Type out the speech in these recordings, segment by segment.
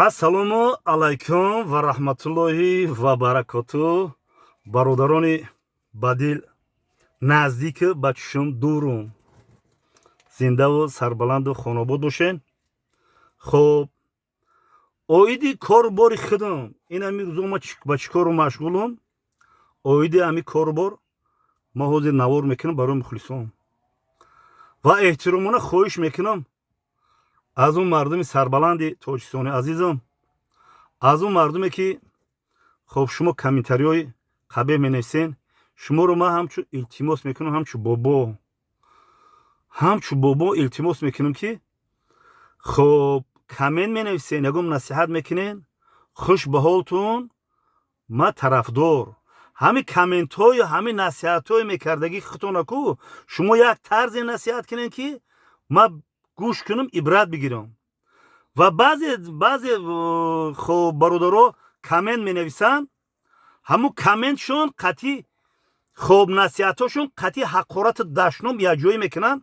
ассалому алайкум ва раҳматуллоҳи ва баракоту. бародарони бадил, наздику ба чушум дуру, зиндаву сарбаланду хонобод бошен. хоб оиди корбори худам ин ами рӯзо ма ба чӣ кору машғулам. оиди ами корбор ма ҳозир навор мекунам барои мухлисон ва эҳтиромона хоҳиш мекунам аз он мардуми сарбаланди тоҷикистони азизам, аз он мардуме ки хоб шумо комментариҳои қабеҳ менависен, шуморо ман ҳамчун илтимос мекунам, ҳамчун бобо илтимос мекунам ки хоб коммент менависен, ягон насиҳат мекунен, хуш ба ҳолтун, ма тарафдор. ҳамин комментҳою ҳамин насиҳатҳои мекардагии худтона ку шумо як тарзе насиҳат кунен ки ма гӯш кунам, ибрат бигирам. ва баъзе хоб бародаро коммент менависанд, ҳамун комментшон қатъи хоб насиҳатҳошон қатъи ҳақорату дашном якҷоӣ мекунанд.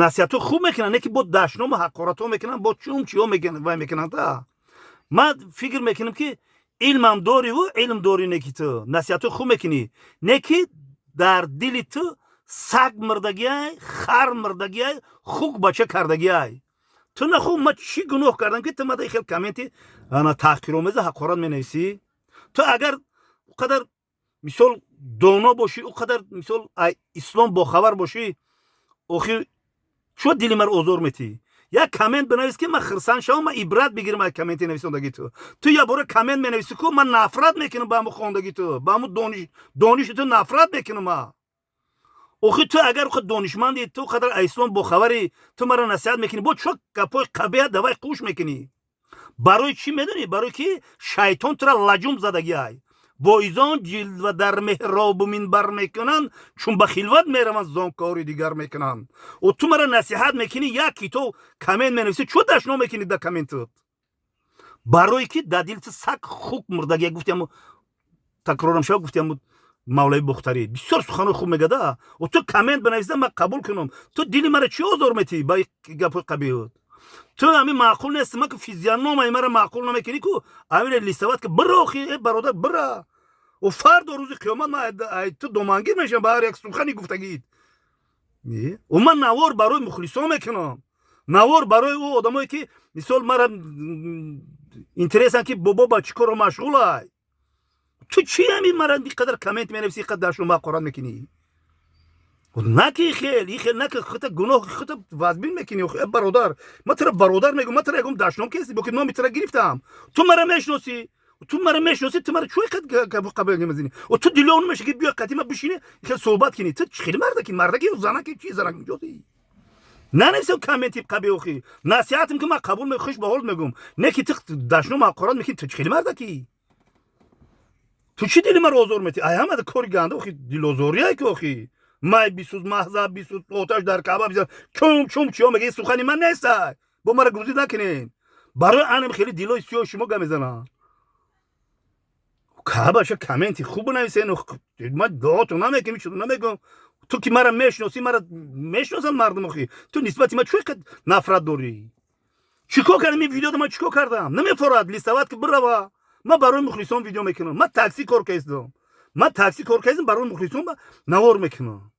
насиҳатҳо хуб мекунанд, не ки бо дашному ҳақоратҳо мекунанд, бо чум чиҳо мекунанд. ман фикр мекунам ки илмам дориву илм дорӣ, не ки ту насиҳатҳо хуб мекунӣ, не ки дар дили ту саг мирдагиай, хар мирдагиай, хук бача кардагиай. ту нахуб ма чӣ гуноҳ кардам ки ту мада хел комменти таҳқиромеза ҳақорат менависӣ? ту агар у қадар мисол доно бошӣ, у қадар мисол ислом бохабар бошӣ, охир чӯ дили маро озор метӣ? як коммент бинавис ки ман хирсанд шавам, ман ибрат бигирам аз комменти нависондаги ту. ту як бора коммент менависӣ ку ман нафрат мекунам ба ҳамун хондаги ту, ба ҳамун дониши ту нафрат мекунам. охир ту агар донишманди, ту қадар ислом бохабарӣ, ту маро насиҳат мекунӣ, бо чӯ гапҳои қабеҳ давай қӯш мекунӣ? барои чӣ медонӣ? барои ки шайтон туро лаҷум задагиай. воизон ҷилва дар меҳробу минбар мекунанд, чун ба хилват мераванд зон кори дигар мекунанд. о ту маро насиҳат мекунӣ, як китоб коммент менависӣ, чӯ дашно мекунӣ дар комментат? барое ки дар дили ту саг хук мурдагия. гуфтам, такрорам шава, гуфтам мавлаи бухтарӣ бисёр суханои хуб мегада. о ту коммент бинависа, ман қабул кунам. ту дили маро чӣ озор метӣ ба гапҳои қабеҳат? ту ҳамин маъқул нест, ма ки физиономаи маро маъқул намекунӣ ку амире листоват ки бира, охи бародар бира. о фардо рӯзи қиёмат ман ту домангир мешавам ба ҳар як сухани гуфтагит. о ман навор барои мухлисон мекунам, навор барои ӯ одамое ки мисол мара интересанд ки бобо ба чӣ коро машғулай. ту чӣ ҳамин мара иқадар коммент менависӣ, иқадар дашному ҳақорат мекунӣ? наки хел наки хута гуноҳ хута вазбин мекунӣ. бародар, ман туро бародар мегӯям, ман туро ягон дашном кеси, бо ки номи туро гирифтам. ту маро мешиносӣ, ту маро чӯ қабул намезанӣ? ту дило намеша ки биё қатъи ма бишинӣ хел суҳбат кунӣ. ту хеле мардаки, мардаки занаки, чӣ занак миҷозӣ? нанависам комменти қабеҳ. охи насиҳатам ки ман қабул хуш ба ҳол мегӯям, не ки ту дашном ҳақорат мекунӣ. ту хеле мардаки, ту чӣ дили маро озор метӣ? ай ҳамада кори ганда, охи дилозорияй ки охи май бисуз маҳзаб бисуз оташ дар каъба бисуз чум чиҳо мега. сухани ман нестай, бо мара гузӣ накунен. барои анам хеле дилои сиёҳи шумо гап мезанам. каъбаша комменти хуб нависен, ман дуоту намекунам, чӯ намегӯям. ту ки мара мешиносӣ, мара мешиносанд мардум. охи ту нисбати ман чӯ нафрат дорӣ? чӣ кор кардам? ин видеода ман чӣ кор кардам? намефорад листоват ки бирава. ман барои мухлисон видео мекунам. ман такси кор кардам, барои мухлисон навор мекунам.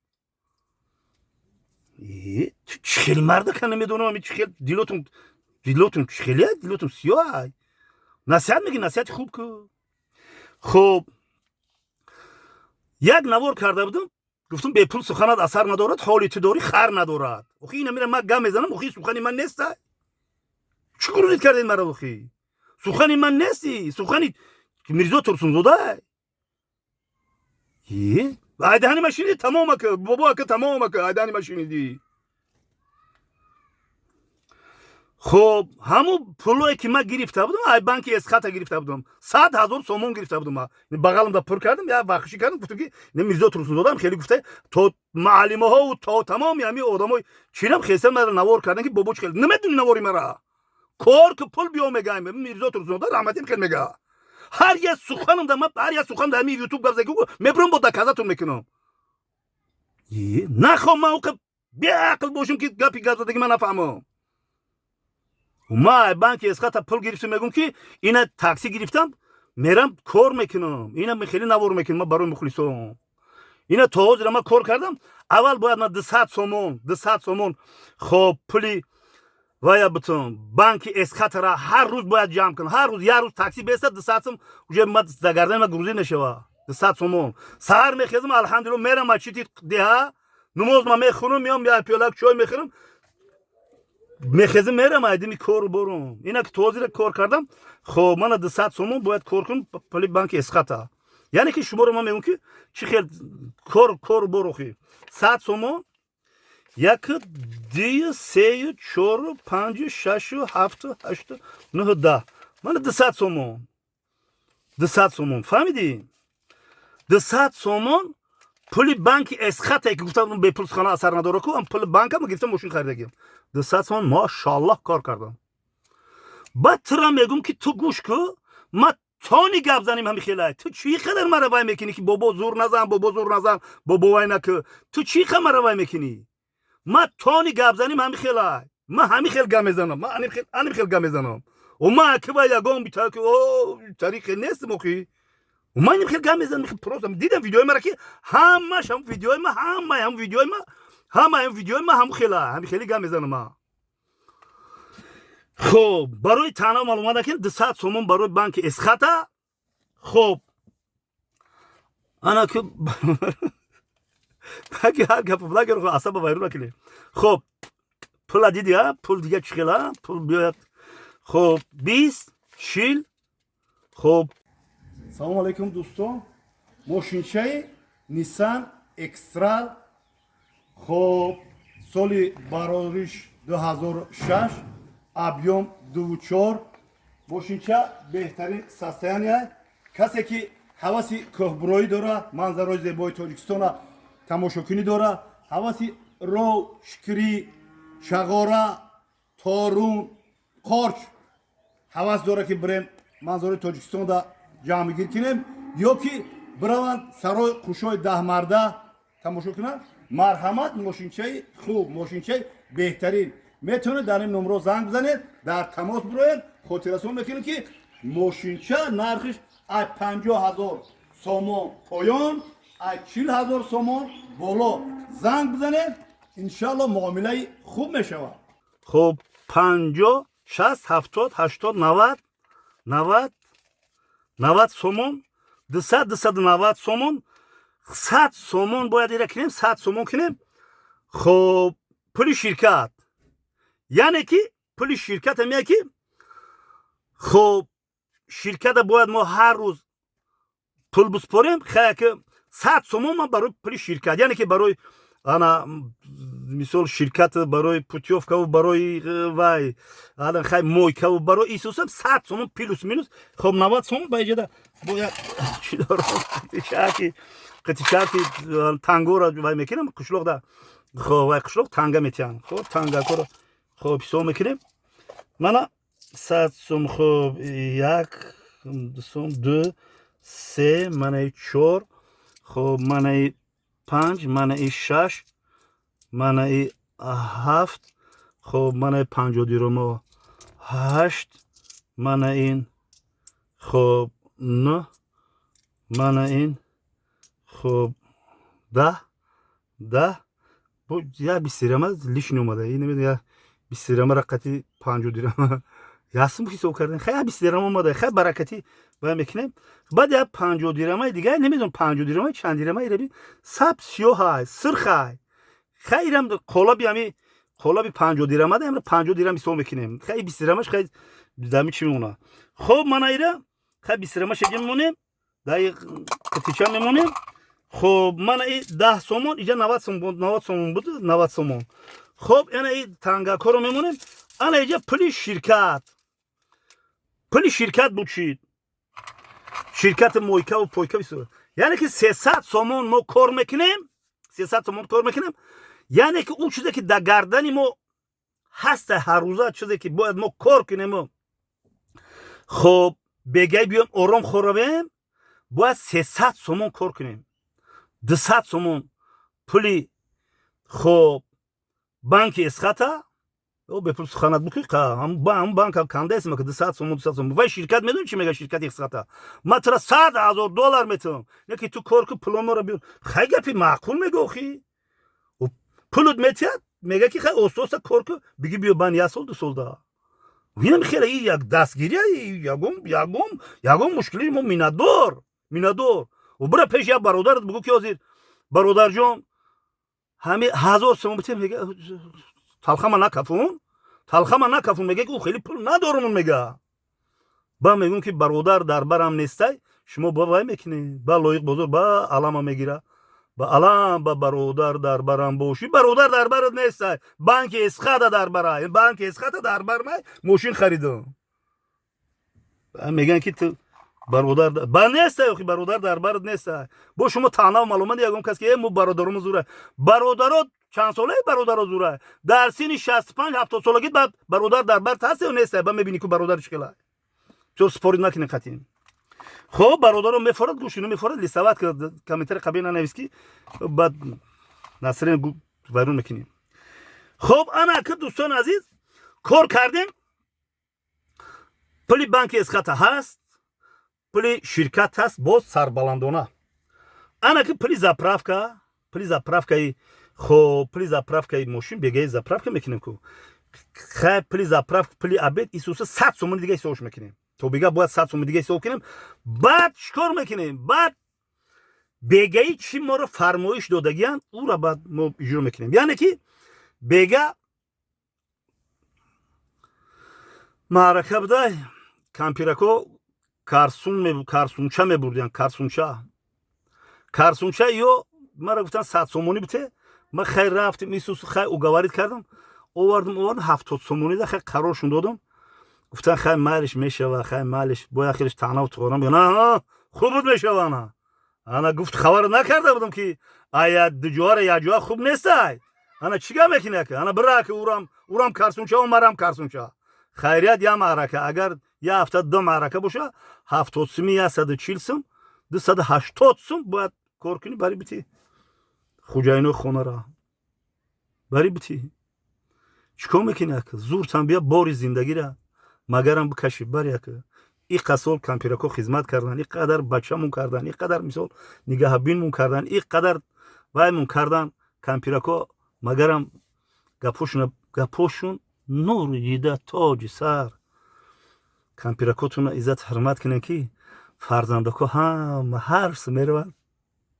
ту чӣ хеле мардака, намедонам чӣ хел дилотун хеле дилотун сиёҳай. насиҳат мегӣ, насиҳати хуб ку. хуб як навор карда будам, гуфтам бепул суханат асар надорад, ҳоли ту дорӣ хар надорад. охи ина мера ман гап мезанам, охи сухани ман нестай. чӣ гурӯзид кардед мара? охи сухани ман нести, сухани мирзо турсунзодай. айдани ма шинидӣ? тамом ака, бобо ака, тамом ака, айдани ма шинидӣ? хуб ҳамун пулое ки ман гирифта будам, ай банки эсхата гирифта будам, 100 000 сомон гирифта будам. бағаламда пур кардам, як вахшӣ кардам, гуфтам ки мирзо турсунзодам хеле гуфта то маълимаҳову то тамоми ҳамин одамои чинам хестан мара навор кардан ки бобо чӣ хел намедуни навори мара. кор ки пул биё мегаем. мирзо турсунзода раҳматим хел мега. ҳар як суханам дар ҳамин ютуб гап зада мебурам, бо доказатун мекунам. нахоҳам ман оқа беақл бошам ки гапи гап задагӣ ман нафаҳмам. ما بانک اسقاط پول گرفتم میگم که اینا تاکسی گرفتم میرم کار میکنم اینا خیلی نوار میکنم ما برای مخلصم اینا توز ما کار کردم اول باید ما 200 سومون خب پولی وای بتون بانک اسقاط را هر روز باید جمع کنم هر روز یه روز تاکسی بیست 200 سوم уже ما زگردن ما گروزی نشوا 200 سومون سحر میخیزم الحمدلله میرم مچیتی ده نماز ما میخونم میام یا پیالک چای میخورم میخیزم میرم ایدی کار برم اینا که توزیع کار کردم خب من 200 سومون باید کار کنم پلی بانک اسقاط یعنی که شما رو من میگم که چی خیلی کار بروخی 100 سومون یک دی سه چهار پنج شش هفت هشت نه ده من 200 سومون فهمیدی 200 سومون پولی بانک اسقاط که گفتم به پول خانه اثر نداره کو ام پول بانک هم گرفتم ماشین خریدم 200 سومون ماشاءالله کار کردم بعد ترا میگم که تو گوش کو ما تانی گپ زنیم همین خیلی تو چی خبر مرا وای میکنی که بابا زور نزن بابا وای نکه تو چی خبر مرا وای میکنی ما تانی گپ زنیم همین خیلی ما همین خیلی گپ میزنم ما همین خیلی گپ میزنم و ما که با یگام بیتا که او تاریخ نیست موقعی و ما همین خیلی گپ میزنم پروسم دیدم ویدیوی مرا که همش هم ویدیوی ما هم خیلی گپ میزنم ما خب برای تنها معلومات که 200 سومون برای بانک اسقاط خب انا که اگه هر گپ بلاگر رو عصب وایرو نکنه خب پول دیدی ها پول دیگه چخلا پول بیاد خب 20 40 خب سلام علیکم دوستان ماشینچه نیسان اکسترا خب سالی براریش 2006 объем 2.4 ماشینچه بهترین ساستانیه کسی که حواسی کوهبرویی داره منظره زیبای تاجیکستان تماشا کنی داره حواسی رو شکری شغاره تارون قارچ حواس داره که بریم منظره تاجیکستان دا جمع گیر کنیم یا که بروند سرای قوشای 10 مرده تماشا کنن مرحمت ماشینچه خوب ماشینچه بهترین میتونه در این نمره زنگ بزنید در تماس براید خاطرتون میکنید که ماشینچه نرخش از 50,000 سومون پایان از 40,000 سومون بالا زنگ بزنید انشالله معامله خوب میشود خب 50 60 70 80 90 سومون 290 سومون 100 سومون باید ایره کنیم 100 سومون کنیم خب پول شرکت یعنی که پول شرکت میگه که خب شرکت باید ما هر روز پول بسپاریم خیلی که 100 سومون ما برای پول شرکت یعنی که برای انا مثال شرکت برای پوتیوفکا و برای وای الان خیلی مویکا و برای ایسوسم 100 سومون پلوس مینوس خب 90 سومون باید باید چی دارم قطعه تانگو را وای میکنم قشلوق دا خب وای قشلوق تانگا میتیان خب تانگا کرو خب سوم میکنیم من 100 سوم خب 1 سوم 2 3 من 4 خب من 5 من 6 من 7 خب من 50 دیرم 8 من این خب 9 من این خب 10 bu ya bir siramaz liş numada yine bir ya bir sirama rakati 50 dirham yasım ki sokardın خیلی bir sirama olmadı خیلی barakati و میکنم بعد یا 50 درهم دیگه نمیدونم 50 درهم چند درهم ایره سب 30 سرخ خیرم قلابی همی قلابی 50 درهم ده امر 50 درهم سو میکنم خیلی 20 درهمش خیلی زمین چی میمونه خب من ایره خیلی 20 درهمش میمونه دای قطیچا میمونه خب من ای 10 سومون اینجا 90 سومون بود 90 سومون خب انا ای تانگا کارو میمونه انا اینجا پلی شرکت بود چی شرکت مویکا و پویکا بیسو یعنی که 300 سومون ما کار میکنیم 300 سومون کار میکنیم یعنی که اون چیزی که در گردن ما هست هر روزه چیزی که باید ما کار کنیم خب بگای بیام آرام خورم باید 300 سومون کار کنیم 200 سومون پولی خب بانک اسقاط او به پول سخنات بکی هم بانک کنده است مکه 200 سوم 200 سوم و شرکت میدون چی میگه شرکت یک ساعته ما ترا $100,000 میتونم یکی تو کارکو پلومو رو بیون خیلی گپی معقول میگه خی و پولت میتیاد میگه که خیلی اوسوس کارکو بگی بیا بان یا سول دو سول دا وینم خیلی یک دستگیری یگم مشکلی مو مینادور و برا پیش یا برادرت بگو که ازیر برادر جون همه 1000 سوم میتونم میگه تلخما نکفون میگه که او خیلی پول ندارم میگه با میگم که برادر در برم نیسته شما با وای میکنی با لایق بزرگ با علامه میگیره با علام با برادر در برم باشی برادر در برت نیسته بانک اسخاده در برای بانک اسخاده در بر من ماشین خریدم میگن که تو برادر با نیسته اخی برادر در برت نیسته با شما تنها معلومه یگم کس که مو برادرم زوره برادرات چند ساله برادر زوره در سن 65 70 سالگی بعد برادر در برت هست یا نیسته با میبینی که برادر چیکلا چون سپورت نکنه قطین خب برادرم میفرد گوشینو میفرد لیستوات که کامنتر قبیل ننویسی بعد نصرین وارون میکنیم خب انا که دوستان عزیز کار کردیم پلی بانک اسخات هست پلی شرکت هست باز سربلندانه انا که پلی заправкаи خب پلی заправкаи ماشین بگه заправка میکنیم کو خب پلی заправка پلی обед ایسوسا 100 сомон دیگه حسابش میکنیم تو بگه باید 100 сомон دیگه حساب کنیم بعد چیکار میکنیم بعد بگه چی ما رو فرمایش دادگیان او را بعد ما اجرا میکنیم یعنی که بگه معرکه بده کامپیرکو کارسونچا میبردن کارسونچا یا ما را گفتن 100 سومونی بته ما خیر رفتیم میسوس خیر اوگوارید کردم آوردم 70 سومونی ده خیر قرارشون دادم گفتن خیر مالش میشوه خیر مالش باید خیرش تنها تورم یا نه خوب بود میشوه نه انا گفت خبر نکرده بودم که آیا دو جوار یا جوار خوب نیست انا چیکار میکنه که انا برای که اورم کارسونچا و مرم کارسونچا خیریت یا معرکه اگر یا 72 معرکه باشه 70 سومی یا 140 سوم 280 سوم باید کار کنی برای بیتی خوجاینو خونه را برای بیتی چیکار میکنه که زورتان بیا باری زندگی را مگرم بکشی برای که این قصول کامپیرکو خدمت کردن این قدر بچه‌مون کردن این قدر مثال نگهبینمون کردن این قدر وایمون کردن کامپیرکو مگرم گپوشون نور دیده تاج سر کامپیرکوتون عزت حرمت کنن که فرزندکو هم هر سمیرون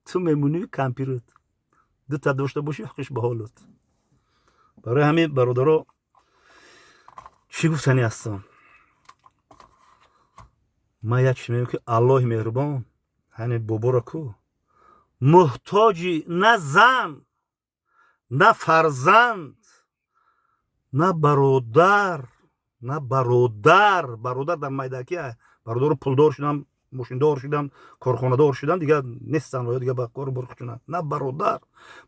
تو میمونی کامپیرت دو تا داشته باشی حقش به حالت برای همین برادرها چی گفتنی هستم ما یک چی میگم که الله مهربان هنی بابا را کو محتاجی نه زن نه فرزند نه برادر در میداکی برادر پولدار شدن ماشیندار شدن کارخانه دار شدن دیگه نیستن و دیگه با کار برخونن نه برادر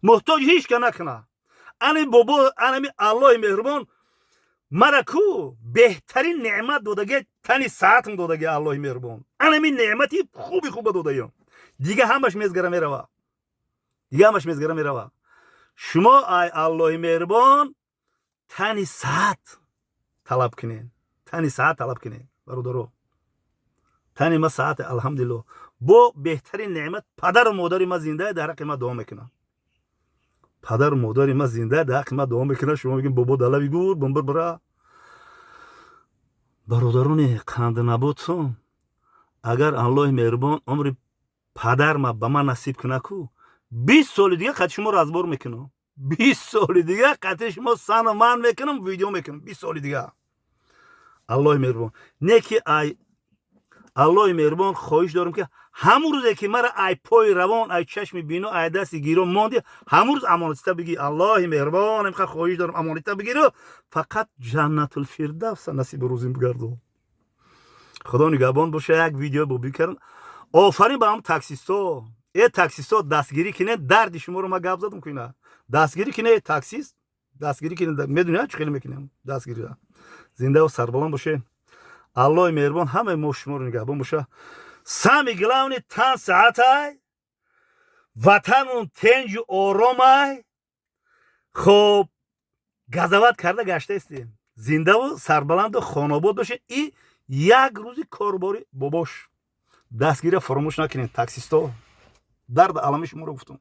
محتاج هیچ که نکنه انی بابا انی الله مهربان مرا کو بهترین نعمت دادگی تنی ساعتم دادگی الله مهربان انی نعمتی خوب دادگی دیگه همش میزگره میروا شما ای الله مهربان تنی ساعت طلب کنین برادرو تنی ما ساعت الحمدلله با بهترین نعمت پدر و مادر ما زنده در حق ما دعا میکنن پدر و مادر ما زنده در حق ما دعا میکنن شما میگین بابا دلوی گور بمبر برا برادرون قند نبودتون اگر الله مهربان عمر پدر ما به من نصیب کنه کو 20 سال دیگه قد شما رو از بار میکنم 20 سال دیگه قد شما سن من میکنم ویدیو میکنم 20 سال دیگه الله مهربان نه که ای الله مهربان خواهش دارم که همون روزی که مرا ای پای روان ای چشم بینو ای دست گیرو ماندی همون روز امانت بگی الله مهربان میخوام خواهش دارم امانت بگیرو فقط جنت الفردوس نصیب روزیم بگردو خدا نگهبان باشه یک ویدیو با بکردم آفرین به هم تاکسیستا ای تاکسیستا دستگیری کنه درد شما رو ما گپ زدم کنه دستگیری کنه تاکسیست دستگیری کنه میدونی چه خیلی میکنم دستگیری زنده و سربلند باشه الله مهربان همه ما شما رو نگهبان باشه سامی گلاونی تن ساعتای وطنون تنج و آرامای خب газават карда гаштаисти зиндаву сарбаланду хонобод бошед и як рӯзи корборӣ бобош дастгира фаромӯш накунед таксисто дард алами шуморо гуфтум.